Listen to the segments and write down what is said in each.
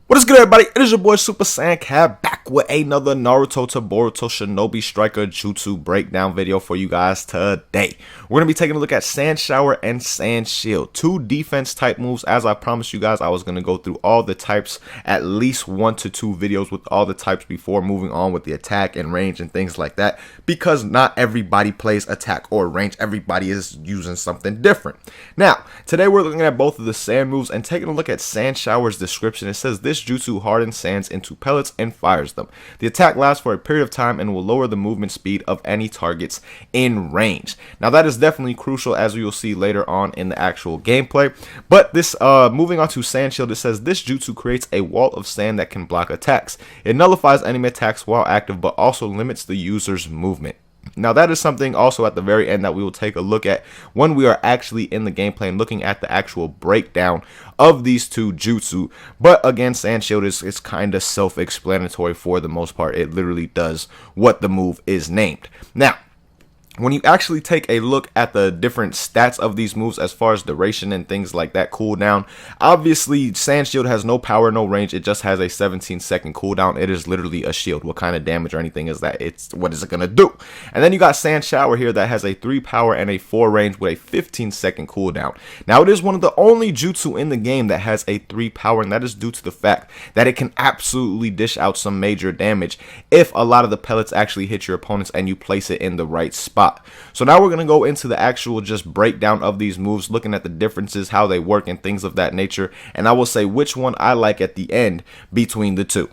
What is good, everybody? It is your boy Super Saiyan Cat back with another Naruto to Boruto Shinobi Striker Jutsu Breakdown video for you guys today. We're going to be taking a look at Sand Shower and Sand Shield, two defense type moves. As I promised you guys, I was going to go through all the types, at least 1 to 2 videos with all the types before moving on with the attack and range and things like that, because not everybody plays attack or range. Everybody is using something different. Now, today we're looking at both of the sand moves and taking a look at Sand Shower's description. It says this jutsu hardens sands into pellets and fires them. The attack lasts for a period of time and will lower the movement speed of any targets in range. Now that is definitely crucial, as we will see later on in the actual gameplay. But this moving on to Sand Shield, it says this jutsu creates a wall of sand that can block attacks. It nullifies enemy attacks while active, but also limits the user's movement. Now that is something also at the very end that we will take a look at when we are actually in the gameplay and looking at the actual breakdown of these two jutsu. But again, Sand Shield is kind of self-explanatory for the most part. It literally does what the move is named. Now, when you actually take a look at the different stats of these moves as far as duration and things like that, cooldown, obviously Sand Shield has no power, no range. It just has a 17-second cooldown. It is literally a shield. What kind of damage or anything is that? What is it going to do? And then you got Sand Shower here that has a 3 power and a 4 range with a 15-second cooldown. Now it is one of the only jutsu in the game that has a 3 power, and that is due to the fact that it can absolutely dish out some major damage if a lot of the pellets actually hit your opponents and you place it in the right spot. So now we're going to go into the actual just breakdown of these moves, looking at the differences, how they work and things of that nature, and I will say which one I like at the end between the two.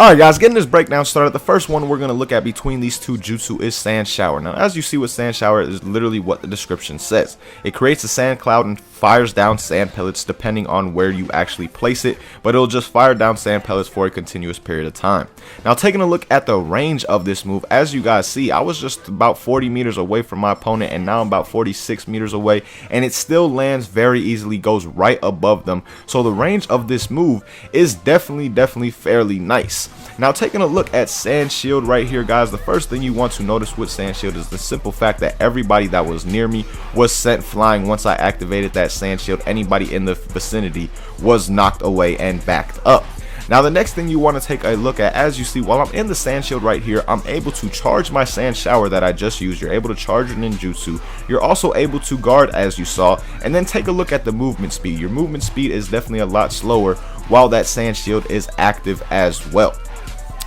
Alright guys, getting this breakdown started, the first one we're going to look at between these two jutsu is Sand Shower. Now as you see with Sand Shower is literally what the description says. It creates a sand cloud and fires down sand pellets depending on where you actually place it, but it'll just fire down sand pellets for a continuous period of time. Now taking a look at the range of this move, as you guys see, I was just about 40 meters away from my opponent and now I'm about 46 meters away, and it still lands very easily, goes right above them. So the range of this move is definitely fairly nice. Now taking a look at Sand Shield right here, guys, the first thing you want to notice with Sand Shield is the simple fact that everybody that was near me was sent flying once I activated that Sand Shield. Anybody in the vicinity was knocked away and backed up. Now the next thing you want to take a look at, as you see, while I'm in the Sand Shield right here, I'm able to charge my Sand Shower that I just used. You're able to charge your ninjutsu. You're also able to guard, as you saw, and then take a look at the movement speed. Your movement speed is definitely a lot slower while that Sand Shield is active as well.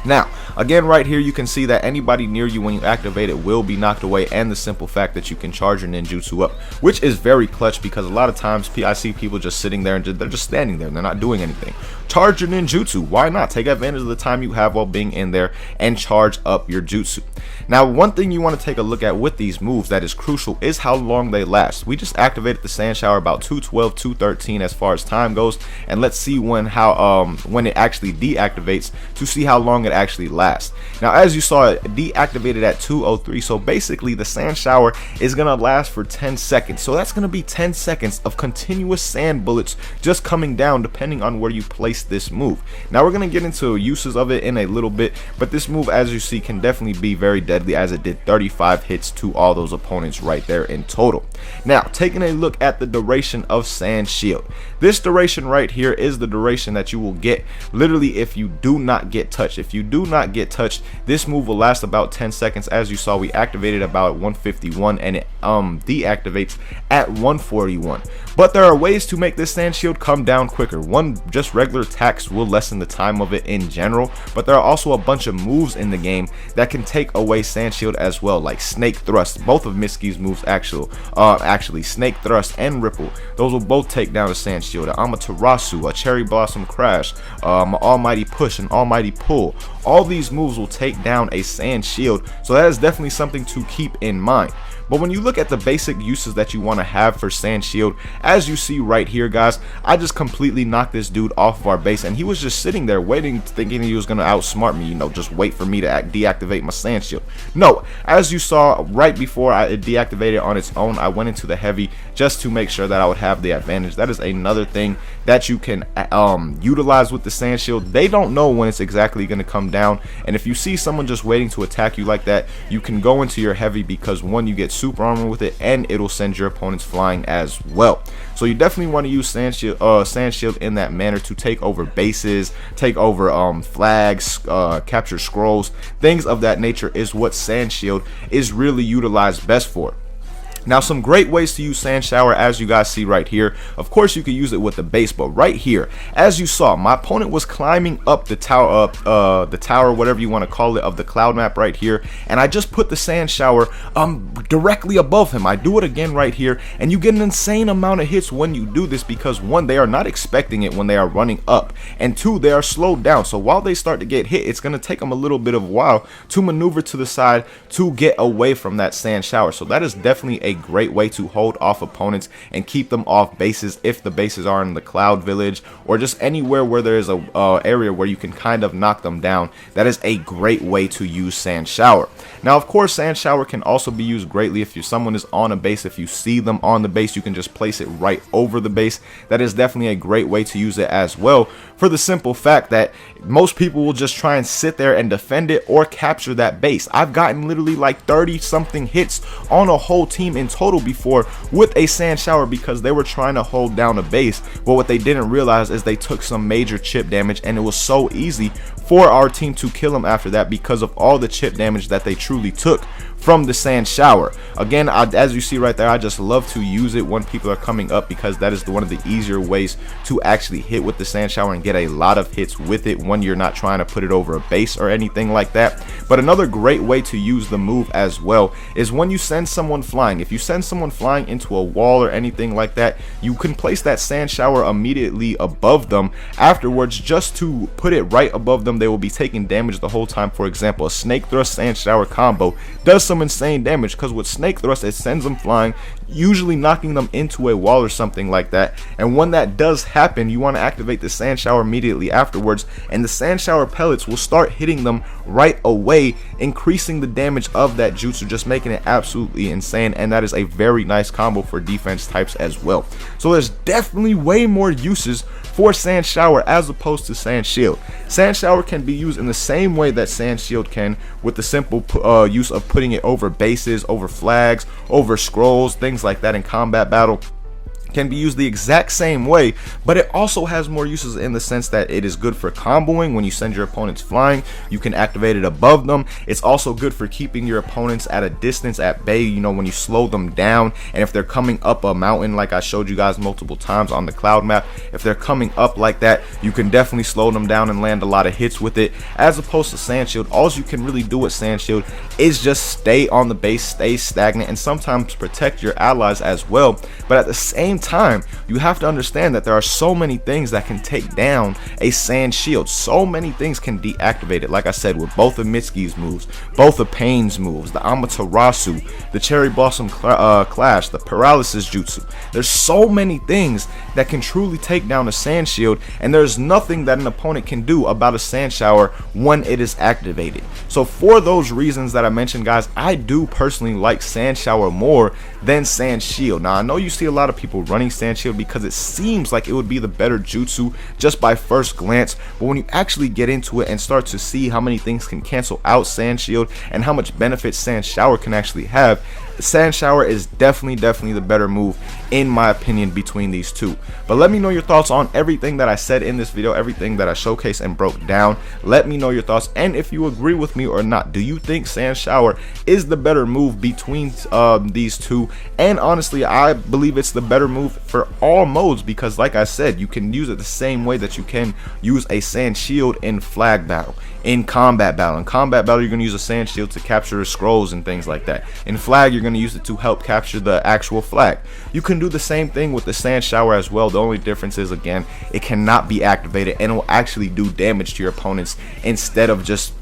Now, again, right here, you can see that anybody near you when you activate it will be knocked away, and the simple fact that you can charge your ninjutsu up, which is very clutch because a lot of times I see people just sitting there and they're just standing there and they're not doing anything. Charge your ninjutsu. Why not? Take advantage of the time you have while being in there and charge up your jutsu. Now, one thing you want to take a look at with these moves that is crucial is how long they last. We just activated the Sand Shower about 2:12, 2:13 as far as time goes, and let's see when it actually deactivates to see how long it actually lasts. Now as you saw, it deactivated at 2:03, so basically the Sand Shower is gonna last for 10 seconds. So that's gonna be 10 seconds of continuous sand bullets just coming down depending on where you place this move. Now we're gonna get into uses of it in a little bit, but this move, as you see, can definitely be very deadly, as it did 35 hits to all those opponents right there in total. Now taking a look at the duration of Sand Shield, this duration right here is the duration that you will get literally if you do not get touched. If you do not get touched, this move will last about 10 seconds. As you saw, we activated about 151 and it deactivates at 141. But there are ways to make this Sand Shield come down quicker. One, just regular attacks will lessen the time of it in general, but there are also a bunch of moves in the game that can take away Sand Shield as well, like Snake Thrust. Both of Mitsuki's moves actually Snake Thrust and Ripple, those will both take down a Sand Shield. An Amaterasu, a Cherry Blossom Crash, an Almighty Push, an Almighty Pull. All these moves will take down a Sand Shield, so that is definitely something to keep in mind. But when you look at the basic uses that you want to have for Sand Shield, as you see right here, guys, I just completely knocked this dude off of our base, and he was just sitting there waiting, thinking he was going to outsmart me, just wait for me to deactivate my Sand Shield. No, as you saw right before it deactivated on its own, I went into the heavy just to make sure that I would have the advantage. That is another thing that you can utilize with the Sand Shield. They don't know when it's exactly going to come down. And if you see someone just waiting to attack you like that, you can go into your heavy because one, you get super armor with it, and it'll send your opponents flying as well. So you definitely want to use Sand Shield in that manner to take over bases, take over flags, capture scrolls, things of that nature is what Sand Shield is really utilized best for. Now, some great ways to use Sand Shower, as you guys see right here. Of course, you could use it with the base, but right here, as you saw, my opponent was climbing up the tower, whatever you want to call it, of the cloud map right here, and I just put the Sand Shower directly above him. I do it again right here, and you get an insane amount of hits when you do this because one, they are not expecting it when they are running up, and two, they are slowed down. So while they start to get hit, it's going to take them a little bit of a while to maneuver to the side to get away from that Sand Shower. So that is definitely a great way to hold off opponents and keep them off bases if the bases are in the cloud village or just anywhere where there is a area where you can kind of knock them down. That is a great way to use Sand Shower. Now, of course, Sand Shower can also be used greatly if someone is on a base. If you see them on the base, you can just place it right over the base. That is definitely a great way to use it as well, for the simple fact that most people will just try and sit there and defend it or capture that base. I've gotten literally like 30 something hits on a whole team in total before with a Sand Shower because they were trying to hold down a base, but what they didn't realize is they took some major chip damage, and it was so easy for our team to kill them after that because of all the chip damage that they truly took from the Sand Shower. Again, as you see right there, I just love to use it when people are coming up because that is one of the easier ways to actually hit with the Sand Shower and get a lot of hits with it when you're not trying to put it over a base or anything like that. But another great way to use the move as well is when you send someone flying. If you send someone flying into a wall or anything like that, you can place that Sand Shower immediately above them afterwards just to put it right above them. They will be taking damage the whole time. For example, a Snake Thrust Sand Shower combo does some insane damage because with Snake Thrust, it sends them flying, usually knocking them into a wall or something like that. And when that does happen, you want to activate the Sand Shower immediately afterwards, and the Sand Shower pellets will start hitting them right away, increasing the damage of that jutsu, just making it absolutely insane. And that is a very nice combo for defense types as well. So there's definitely way more uses for Sand Shower as opposed to Sand Shield. Sand Shower can be used in the same way that Sand Shield can, with the simple use of putting it over bases, over flags, over scrolls, things like that in combat battle. Can be used the exact same way, but it also has more uses in the sense that it is good for comboing. When you send your opponents flying, you can activate it above them. It's also good for keeping your opponents at a distance, at bay, you know, when you slow them down. And if they're coming up a mountain, like I showed you guys multiple times on the cloud map, if they're coming up like that, you can definitely slow them down and land a lot of hits with it. As opposed to Sand Shield, all you can really do with Sand Shield is just stay on the base, stay stagnant, and sometimes protect your allies as well. But at the same time, you have to understand that there are so many things that can take down a Sand Shield. So many things can deactivate it. Like I said, with both of Mitsuki's moves, both of Pain's moves, the Amaterasu, the Cherry Blossom Clash, the Paralysis Jutsu. There's so many things that can truly take down a Sand Shield, and there's nothing that an opponent can do about a Sand Shower when it is activated. So for those reasons that I mentioned, guys, I do personally like Sand Shower more than Sand Shield. Now, I know you see a lot of people running Sand Shield because it seems like it would be the better jutsu just by first glance, but when you actually get into it and start to see how many things can cancel out Sand Shield and how much benefit Sand Shower can actually have, Sand Shower is definitely the better move in my opinion between these two. But let me know your thoughts on everything that I said in this video, everything that I showcased and broke down. Let me know your thoughts, and if you agree with me or not. Do you think Sand Shower is the better move between these two? And honestly, I believe it's the better move for all modes because, like I said, you can use it the same way that you can use a Sand Shield in flag battle, in combat battle. In combat battle, you're going to use a Sand Shield to capture scrolls and things like that. In flag, you're going to use it to help capture the actual flag. You can do the same thing with the Sand Shower as well. The only difference is, again, it cannot be activated and it will actually do damage to your opponents instead of just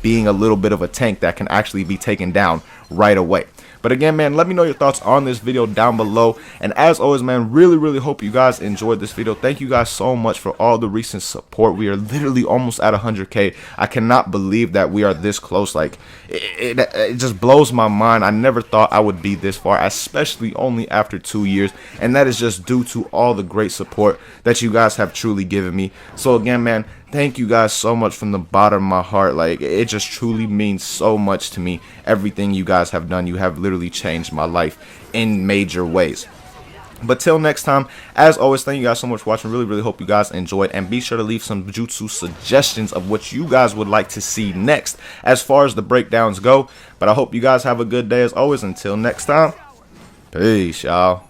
being a little bit of a tank that can actually be taken down right away. But again, man, let me know your thoughts on this video down below. And as always, man, really hope you guys enjoyed this video. Thank you guys so much for all the recent support. We are literally almost at 100K. I cannot believe that we are this close. Like, it just blows my mind. I never thought I would be this far, especially only after 2 years. And that is just due to all the great support that you guys have truly given me. So again, man, Thank you guys so much from the bottom of my heart. Like, it just truly means so much to me. Everything you guys have done, you have literally changed my life in major ways. But till next time, as always, thank you guys so much for watching. Really hope you guys enjoyed, and be sure to leave some jutsu suggestions of what you guys would like to see next as far as the breakdowns go. But I hope you guys have a good day as always. Until next time, peace, y'all.